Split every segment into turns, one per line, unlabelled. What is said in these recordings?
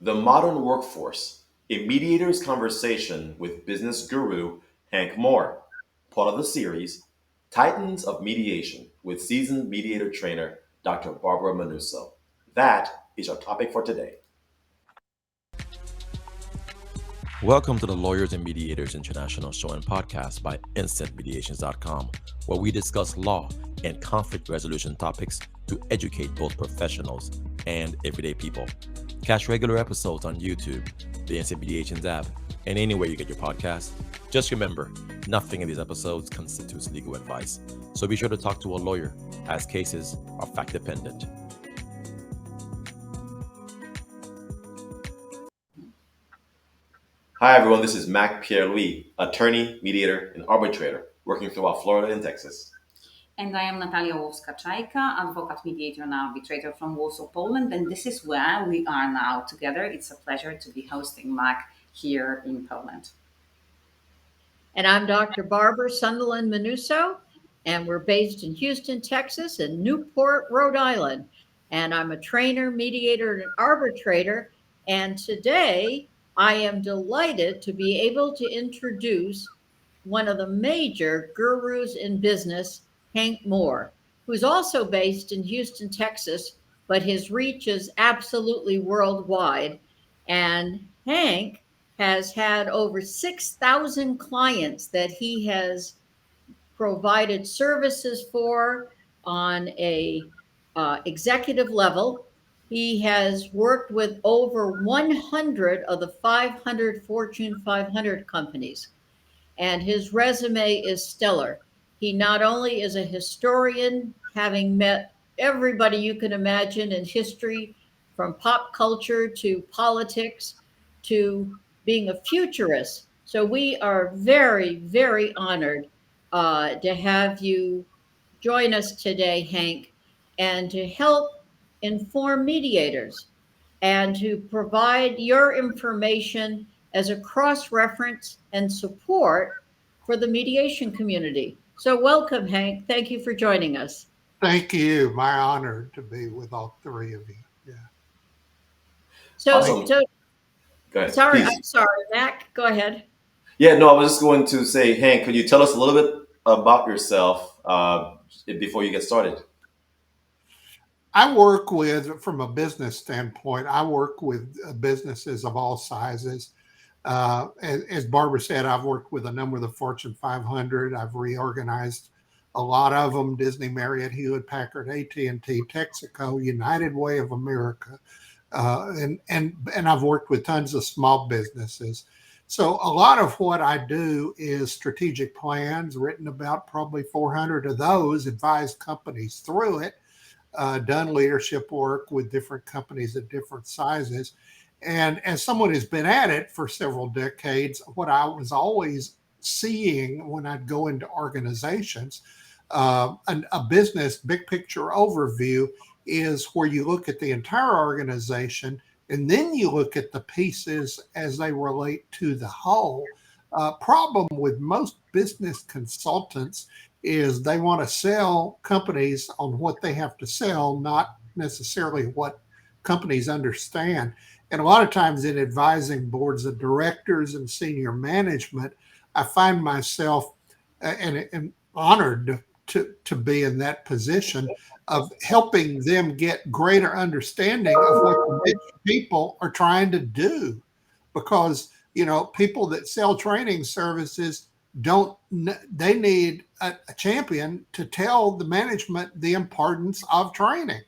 The Modern Workforce, a Mediator's conversation with business guru Hank Moore, part of the series Titans of Mediation with seasoned mediator trainer Dr. Barbara Manuso. That is our topic for today.
Welcome to the Lawyers and Mediators International Show and Podcast by instantmediations.com, where we discuss law and conflict resolution topics to educate both professionals and everyday people. Catch regular episodes on YouTube, the Instant Mediations app, and anywhere you get your podcasts. Just remember, nothing in these episodes constitutes legal advice, so be sure to talk to a lawyer, as cases are fact-dependent.
Hi, everyone. This is Mac Pierre-Louis, attorney, mediator, and arbitrator working throughout Florida and Texas.
And I am Natalia Łowska-Czajka, advocate, mediator, and arbitrator from Warsaw, Poland. And this is where we are now together. It's a pleasure to be hosting Mac here in Poland.
And I'm Dr. Barbara Sunderland Manuso, and we're based in Houston, Texas, and Newport, Rhode Island. And I'm a trainer, mediator, and arbitrator. And today I am delighted to be able to introduce one of the major gurus in business, Hank Moore, who's also based in Houston, Texas, but his reach is absolutely worldwide. And Hank has had over 6,000 clients that he has provided services for on a executive level. He has worked with over 100 of the 500 Fortune 500 companies, and his resume is stellar. He not only is a historian, having met everybody you can imagine in history, from pop culture to politics to being a futurist. So we are very, very honored to have you join us today, Hank, and to help inform mediators and to provide your information as a cross-reference and support for the mediation community. So welcome, Hank. Thank you for joining us.
Thank you. My honor to be with all three of you. Yeah.
So,
Awesome.
Go ahead.
Sorry,
Please.
I'm sorry, Mac. Go ahead.
Yeah, no, I was just going to say, Hank, could you tell us a little bit about yourself before you get started?
I work with, from a business standpoint, I work with businesses of all sizes. As Barbara said, I've worked with a number of the Fortune 500. I've reorganized a lot of them: Disney, Marriott, Hewlett Packard, AT&T, Texaco, United Way of America, and I've worked with tons of small businesses. So a lot of what I do is strategic plans, written about probably 400 of those, advised companies through it, done leadership work with different companies at different sizes. And as someone who's been at it for several decades, what I was always seeing when I'd go into organizations, a business big picture overview is where you look at the entire organization and then you look at the pieces as they relate to the whole. Problem with most business consultants is they want to sell companies on what they have to sell, not necessarily what companies understand. And a lot of times in advising boards of directors and senior management, I find myself and honored to be in that position of helping them get greater understanding of what the people are trying to do. Because, people that sell training services they need a champion to tell the management the importance of training.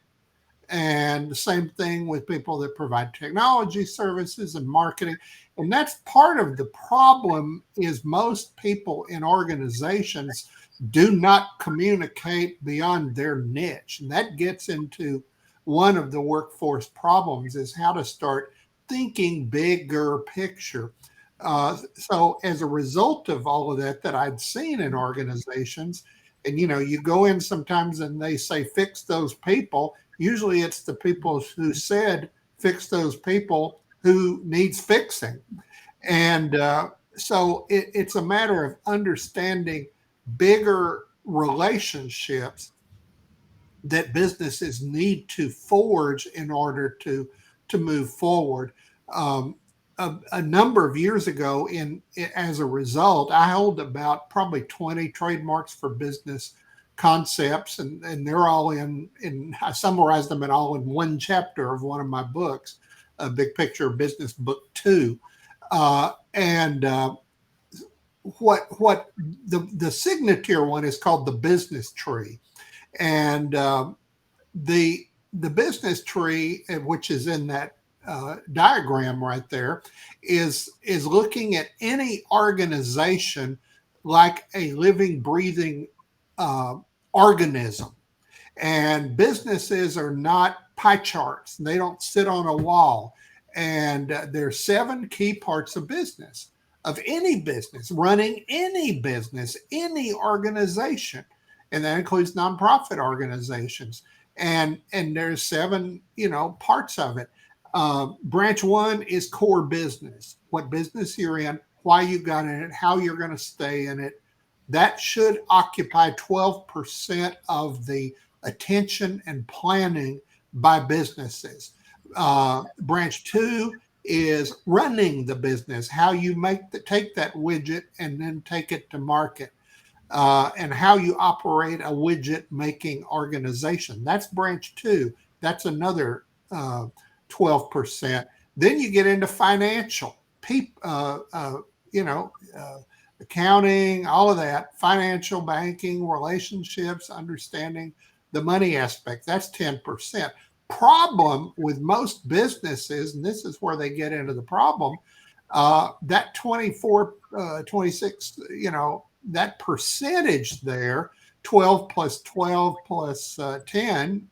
And the same thing with people that provide technology services and marketing. And that's part of the problem, is most people in organizations do not communicate beyond their niche. And that gets into one of the workforce problems, is how to start thinking bigger picture. So as a result of all of that I'd seen in organizations, and you go in sometimes and they say, fix those people. Usually it's the people who said, fix those people, who needs fixing. And so it's a matter of understanding bigger relationships that businesses need to forge in order to move forward. A number of years ago, as a result, I hold about probably 20 trademarks for business concepts, and they're all in I summarize them all in one chapter of one of my books, a Big Picture of Business Book 2. And what the signature one is called the business tree, and the business tree, which is in that diagram right there, is looking at any organization like a living, breathing organism. And businesses are not pie charts. They don't sit on a wall. And there's 7 key parts of business, of any business, running any business, any organization. And that includes nonprofit organizations. And there's 7, parts of it. Branch 1 is core business. What business you're in, why you got in it, how you're going to stay in it. That should occupy 12% of the attention and planning by businesses. Branch 2 is running the business, how you take that widget and then take it to market, and how you operate a widget making organization. That's branch 2. That's another 12%. Then you get into financial, accounting, all of that, financial, banking, relationships, understanding the money aspect. That's 10%. Problem with most businesses, and this is where they get into the problem, that 24, 26, that percentage there, 12 plus 12 plus 10,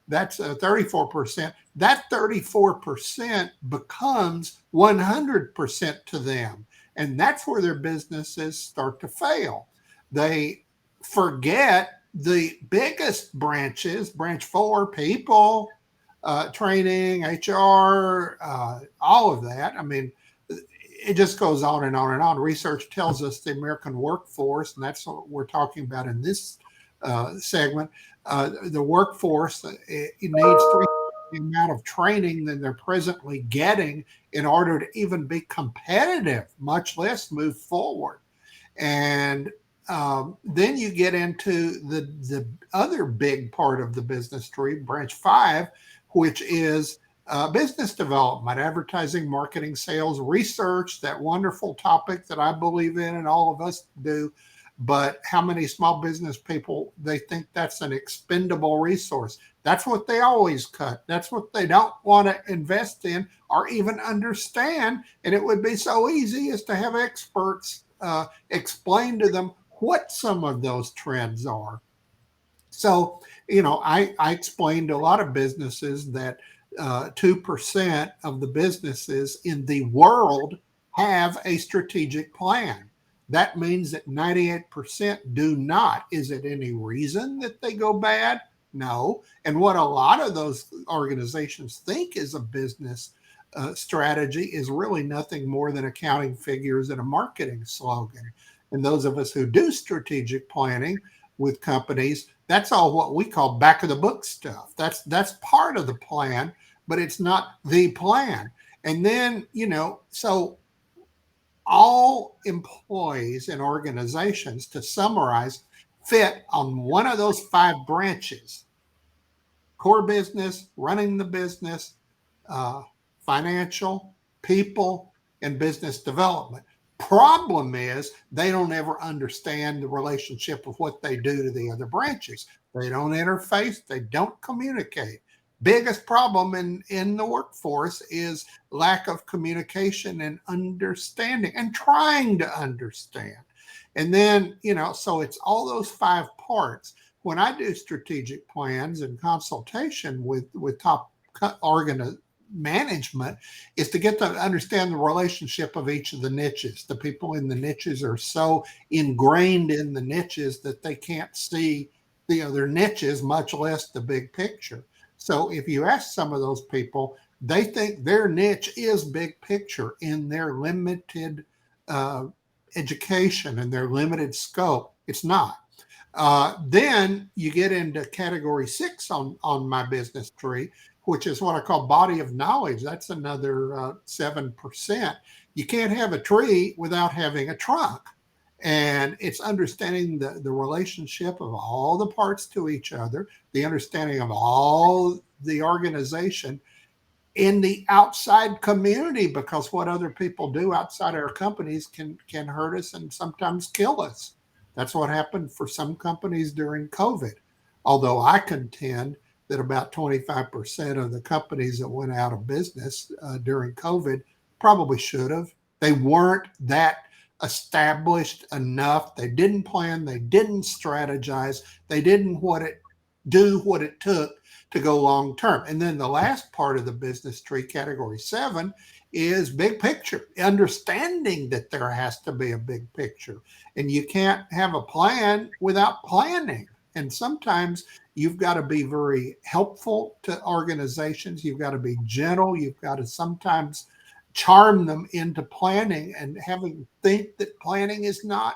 that's 34%. That 34% becomes 100% to them. And that's where their businesses start to fail. They forget the biggest branches, branch 4, people, training, HR, all of that. I mean, it just goes on and on and on. Research tells us the American workforce, and that's what we're talking about in this segment, the workforce, it needs 3 the amount of training than they're presently getting in order to even be competitive, much less move forward. And then you get into the other big part of the business tree, branch 5, which is business development, advertising, marketing, sales, research, that wonderful topic that I believe in and all of us do. But how many small business people, they think that's an expendable resource. That's what they always cut. That's what they don't want to invest in or even understand. And it would be so easy as to have experts explain to them what some of those trends are. So, I explained to a lot of businesses that 2% of the businesses in the world have a strategic plan. That means that 98% do not. Is it any reason that they go bad? No. And what a lot of those organizations think is a business strategy is really nothing more than accounting figures and a marketing slogan. And those of us who do strategic planning with companies, that's all what we call back of the book stuff. That's part of the plan, but it's not the plan. And then, so all employees and organizations, to summarize, fit on one of those 5 branches: core business, running the business, financial, people, and business development. Problem is they don't ever understand the relationship of what they do to the other branches. They don't interface. They don't communicate. Biggest problem in the workforce is lack of communication and understanding and trying to understand. And then, so it's all those 5 parts. When I do strategic plans and consultation with top management, is to get to understand the relationship of each of the niches. The people in the niches are so ingrained in the niches that they can't see the other niches, much less the big picture. So if you ask some of those people, they think their niche is big picture in their limited education and their limited scope. It's not. Then you get into category 6 on my business tree, which is what I call body of knowledge. That's another 7%. You can't have a tree without having a trunk. And it's understanding the relationship of all the parts to each other, the understanding of all the organization in the outside community, because what other people do outside our companies can hurt us and sometimes kill us. That's what happened for some companies during COVID. Although I contend that about 25% of the companies that went out of business during COVID probably should have. They weren't that established enough. They didn't plan. They didn't strategize. They didn't do what it took to go long term. And then the last part of the business tree, category 7, is big picture, understanding that there has to be a big picture. And you can't have a plan without planning. And sometimes you've got to be very helpful to organizations. You've got to be gentle. You've got to sometimes charm them into planning and having think that planning is not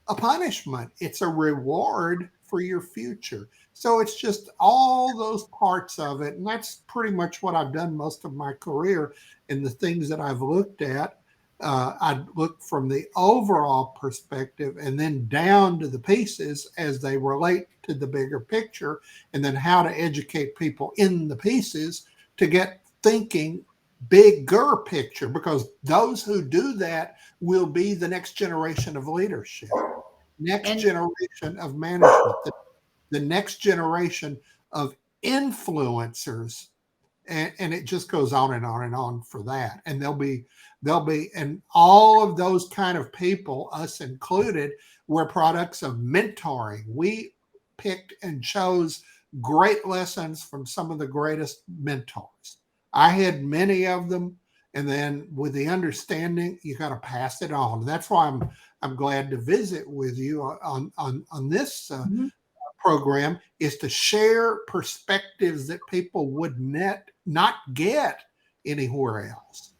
a punishment. It's a reward for your future. So it's just all those parts of it. And that's pretty much what I've done most of my career. And the things that I've looked at, I look from the overall perspective and then down to the pieces as they relate to the bigger picture, and then how to educate people in the pieces to get thinking bigger picture, because those who do that will be the next generation of leadership, next generation of management, the next generation of influencers, and it just goes on and on and on for that. And they'll be, and all of those kind of people, us included, were products of mentoring. We picked and chose great lessons from some of the greatest mentors. I had many of them, and then with the understanding, you got to pass it on. That's why I'm glad to visit with you on this program, is to share perspectives that people would not get anywhere else.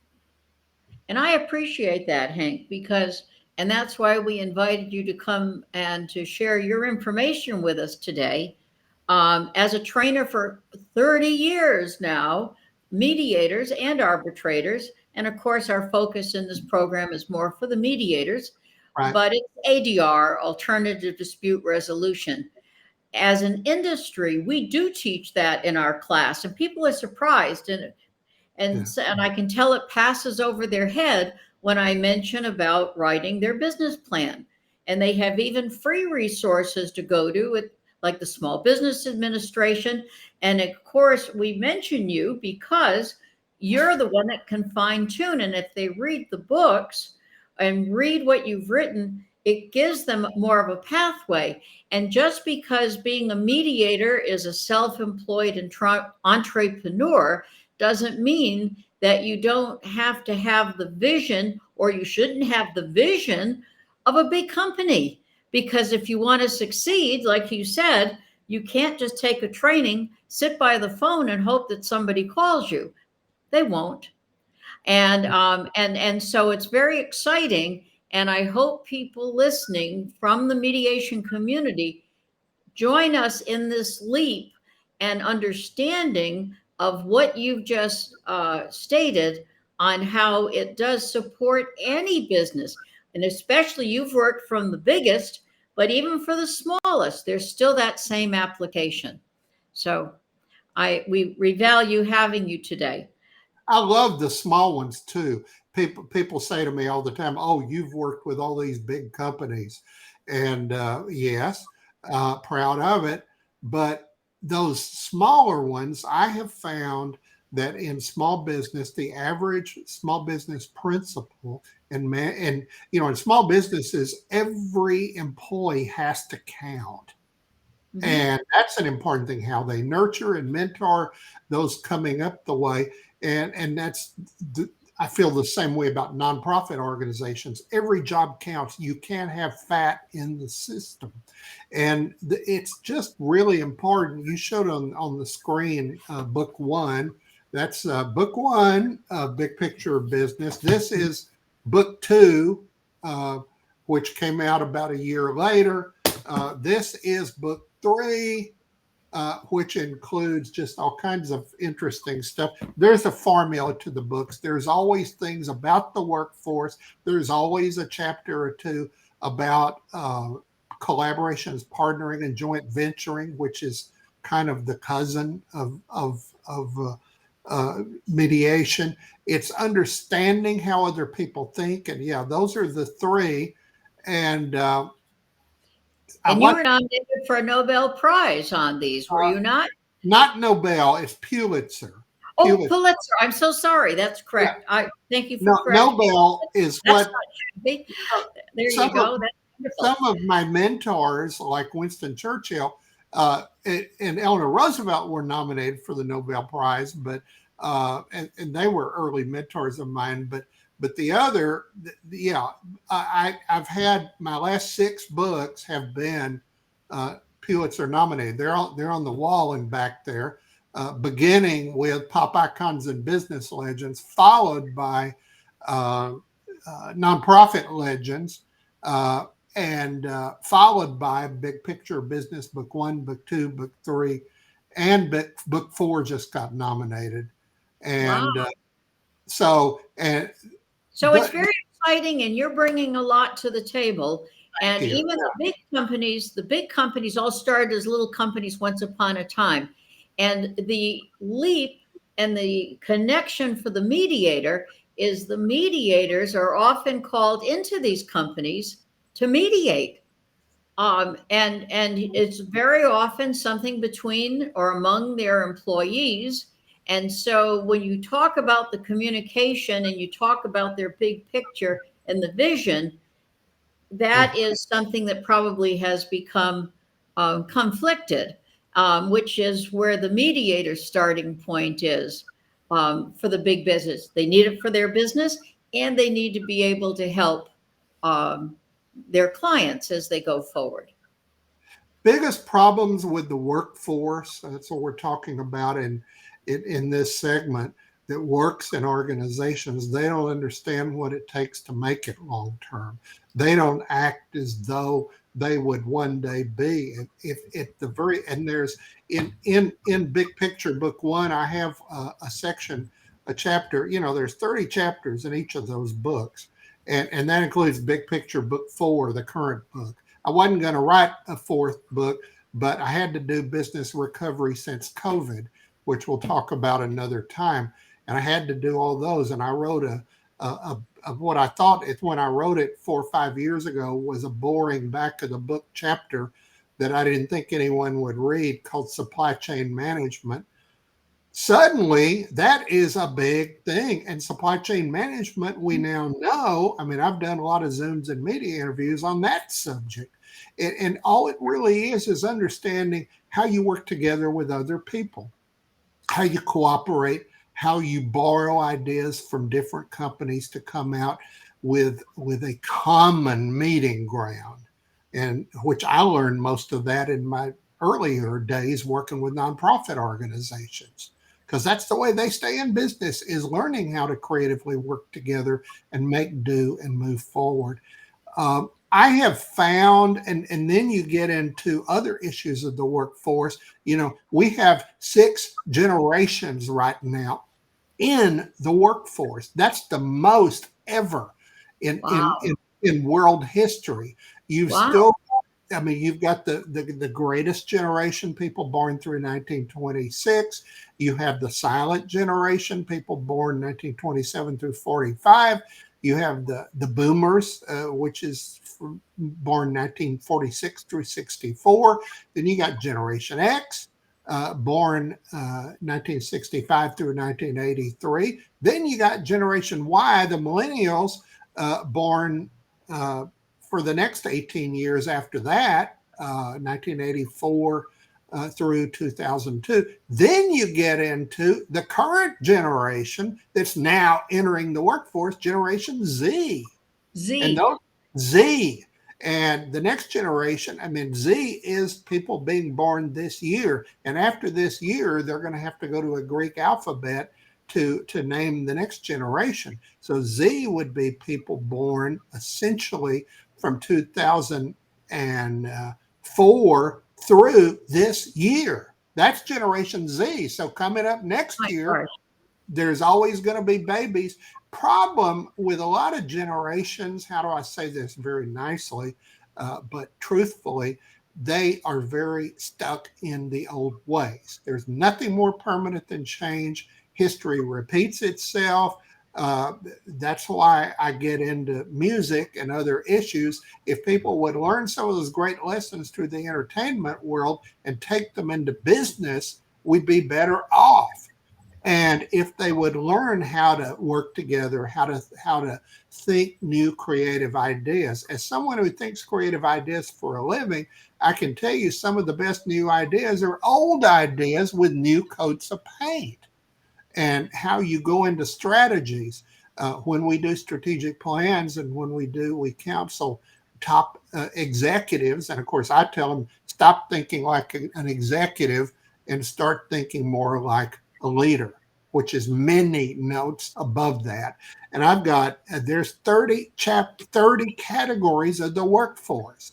And I appreciate that, Hank, and that's why we invited you to come and to share your information with us today. As a trainer for 30 years now, mediators and arbitrators, and of course our focus in this program is more for the mediators,
Right.
But it's ADR, alternative dispute resolution. As an industry, we do teach that in our class, and people are surprised, and I can tell it passes over their head when I mention about writing their business plan. And they have even free resources to go to, like the Small Business Administration. And of course, we mention you because you're the one that can fine tune. And if they read the books and read what you've written, it gives them more of a pathway. And just because being a mediator is a self-employed entrepreneur doesn't mean that you don't have to have the vision, or you shouldn't have the vision of a big company. Because if you want to succeed, like you said, you can't just take a training, sit by the phone and hope that somebody calls you. They won't. And so it's very exciting. And I hope people listening from the mediation community join us in this leap and understanding of what you've just stated on how it does support any business. And especially you've worked from the biggest, but even for the smallest, there's still that same application. So we value having you today.
I love the small ones too. People say to me all the time, "Oh, you've worked with all these big companies," and yes, proud of it. But those smaller ones, I have found that in small business, the average small business principal and in small businesses, every employee has to count. Mm-hmm. And that's an important thing, how they nurture and mentor those coming up the way. And that's, I feel the same way about nonprofit organizations. Every job counts. You can't have fat in the system. And it's just really important. You showed on the screen book 1. That's book 1, Big Picture of Business. This is book 2, which came out about a year later. This is book 3, which includes just all kinds of interesting stuff. There's a formula to the books. There's always things about the workforce. There's always a chapter or two about collaborations, partnering, and joint venturing, which is kind of the cousin of mediation. It's understanding how other people think, and yeah, those are the three. And
and you were nominated for a Nobel Prize on these, were you not?
Not Nobel, it's Pulitzer.
Oh, Pulitzer. I'm so sorry. That's correct.
Yeah.
I thank you for correcting.
Nobel is what.
There you go. That's wonderful.
Some of my mentors, like Winston Churchill and Eleanor Roosevelt, were nominated for the Nobel Prize, but and they were early mentors of mine. But the other, yeah, I've had my last 6 books have been Pulitzer nominated. They're on the wall and back there, beginning with Pop Icons and Business Legends, followed by Nonprofit Legends, and followed by Big Picture Business, Book 1, Book 2, Book 3, and Book 4 just got nominated. And
wow.
So
it's very exciting, and you're bringing a lot to the table. And even the big companies all started as little companies once upon a time. And the leap and the connection for the mediator is the mediators are often called into these companies to mediate. And it's very often something between or among their employees. And so when you talk about the communication and you talk about their big picture and the vision, that is something that probably has become conflicted, which is where the mediator's starting point is for the big business. They need it for their business, and they need to be able to help their clients as they go forward.
Biggest problems with the workforce, that's what we're talking about in this segment, that works in organizations. They don't understand what it takes to make it long term. They don't act as though they would one day be. And there's in Big Picture Book 1, I have a chapter, there's 30 chapters in each of those books. And that includes Big Picture Book 4, the current book. I wasn't going to write a 4th book, but I had to do business recovery since COVID, which we'll talk about another time. And I had to do all those. And I wrote what I thought when I wrote it 4 or 5 years ago was a boring back of the book chapter that I didn't think anyone would read, called Supply Chain Management. Suddenly, that is a big thing. And supply chain management, we now know, I've done a lot of Zooms and media interviews on that subject. And all it really is understanding how you work together with other people, how you cooperate, how you borrow ideas from different companies to come out with a common meeting ground. And which I learned most of that in my earlier days working with nonprofit organizations, because that's the way they stay in business, is learning how to creatively work together and make do and move forward. I have found, and then you get into other issues of the workforce. We have 6 generations right now in the workforce. That's the most ever in world history. You've got the greatest generation, people born through 1926. You have the silent generation, people born 1927 through 45. You have the boomers, which is born 1946 through 64. Then you got Generation X, born 1965 through 1983. Then you got Generation Y, the millennials, born for the next 18 years after that, 1984 through 2002. Then you get into the current generation that's now entering the workforce, Generation Z. And the next generation, Z is people being born this year. And after this year, they're going to have to go to a Greek alphabet to name the next generation. So Z would be people born essentially from 2004 through this year. That's Generation Z. So coming up next
My
year,
gosh.
there's always going to be babies. Problem with a lot of generations, how do I say this very nicely, but truthfully, they are very stuck in the old ways. There's nothing more permanent than change. History repeats itself. Uh, that's why I get into music and other issues. If people would learn some of those great lessons through the entertainment world and take them into business, we'd be better off. And if they would learn how to work together, how to think new creative ideas. As someone who thinks creative ideas for a living, I can tell you some of the best new ideas are old ideas with new coats of paint. And how you go into strategies when we do strategic plans, and when we counsel top executives. And of course, I tell them, stop thinking like an executive and start thinking more like a leader, which is many notes above that. And I've got, there's 30 categories of the workforce.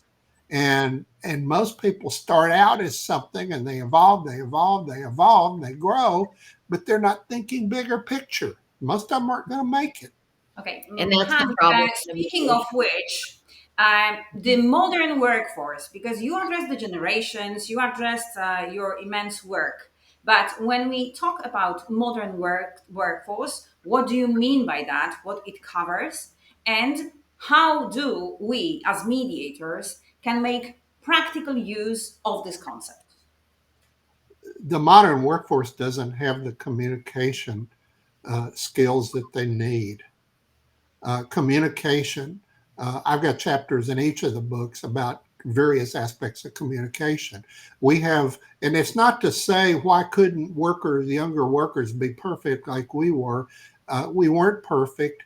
And most people start out as something, and they evolve, and they grow, but they're not thinking bigger picture. Most of them aren't going to make it.
Okay,
And that's the
Hank,
problem.
speaking of which, the modern workforce, because you address the generations, you addressed your immense work. But when we talk about modern workforce, what do you mean by that? What it covers? And how do we, as mediators, can make practical use of this concept?
The modern workforce doesn't have the communication skills that they need. Communication. I've got chapters in each of the books about various aspects of communication. We have, and it's not to say why couldn't younger workers be perfect like we were. We weren't perfect.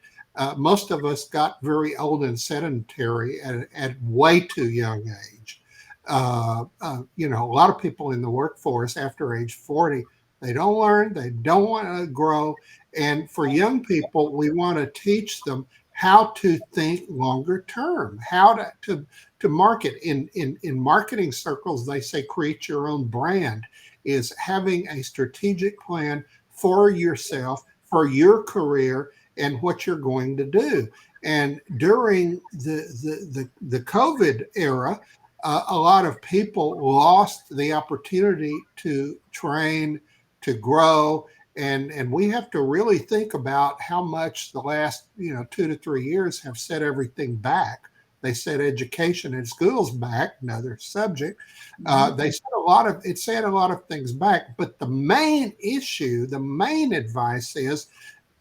Most of us got very old and sedentary at way too young age. A lot of people in the workforce after age 40, they don't learn, they don't want to grow. And for young people, we want to teach them how to think longer term, how to market. In marketing circles, they say create your own brand, is having a strategic plan for yourself, for your career, and what you're going to do. And during the COVID era, a lot of people lost the opportunity to train, to grow. And we have to really think about how much the last 2 to 3 years have set everything back. They set education in schools back, another subject. They set a lot of things back. But the main issue, the main advice is,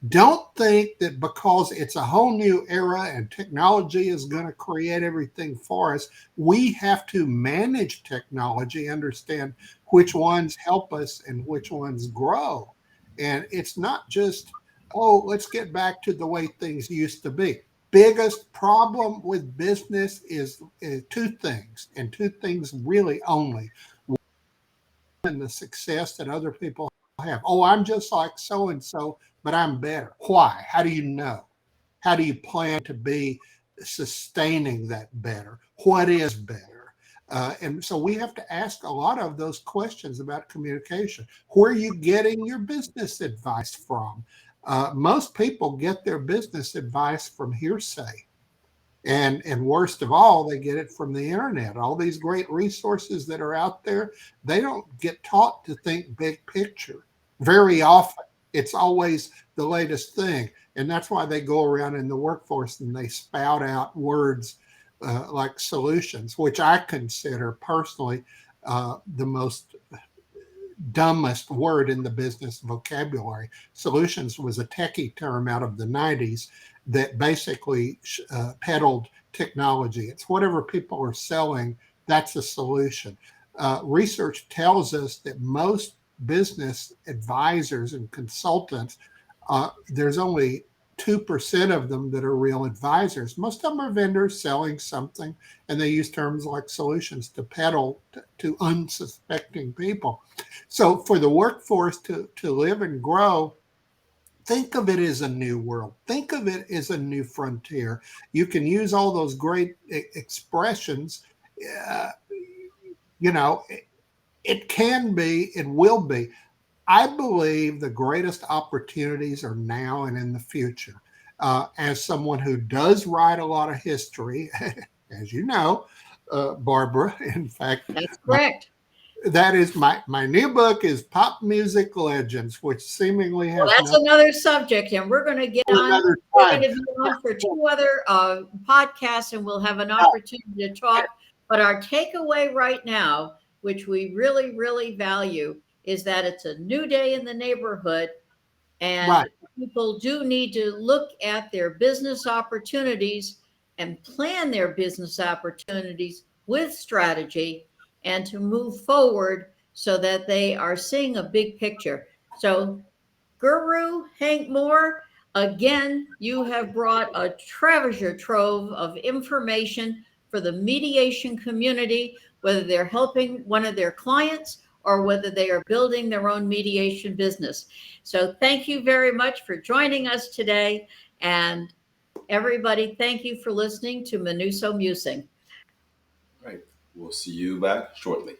don't think that because it's a whole new era and technology is going to create everything for us, we have to manage technology, understand which ones help us and which ones grow. And it's not just, let's get back to the way things used to be. Biggest problem with business is two things, and two things really only. And the success that other people have. I'm just like so and so, but I'm better. Why? How do you know? How do you plan to be sustaining that better? What is better? And so we have to ask a lot of those questions about communication. Where are you getting your business advice from? Most people get their business advice from hearsay. And worst of all, they get it from the internet. All these great resources that are out there, they don't get taught to think big picture. Very often, it's always the latest thing. And that's why they go around in the workforce and they spout out words like solutions, which I consider personally the most dumbest word in the business vocabulary. Solutions was a techie term out of the 90s that basically peddled technology. It's whatever people are selling, that's a solution. Research tells us that most business advisors and consultants, there's only 2% of them that are real advisors. Most of them are vendors selling something, and they use terms like solutions to peddle to unsuspecting people. So for the workforce to live and grow, think of it as a new world. Think of it as a new frontier. You can use all those great expressions, you know, It can be, it will be. I believe the greatest opportunities are now and in the future. As someone who does write a lot of history, as you know, Barbara, in fact,
That's correct.
that is my new book is Pop Music Legends, which seemingly
Well,
has
that's
nothing
another subject, and we're going to get on.
another
We're
time.
going to be on for two other podcasts, and we'll have an opportunity to talk. But our takeaway right now, which we really, really value, is that it's a new day in the neighborhood, and
Right.
people do need to look at their business opportunities and plan their business opportunities with strategy and to move forward so that they are seeing a big picture. So Guru Hank Moore, again, you have brought a treasure trove of information for the mediation community, whether they're helping one of their clients or whether they are building their own mediation business. So thank you very much for joining us today. And everybody, thank you for listening to Menuso Musing.
Right. We'll see you back shortly.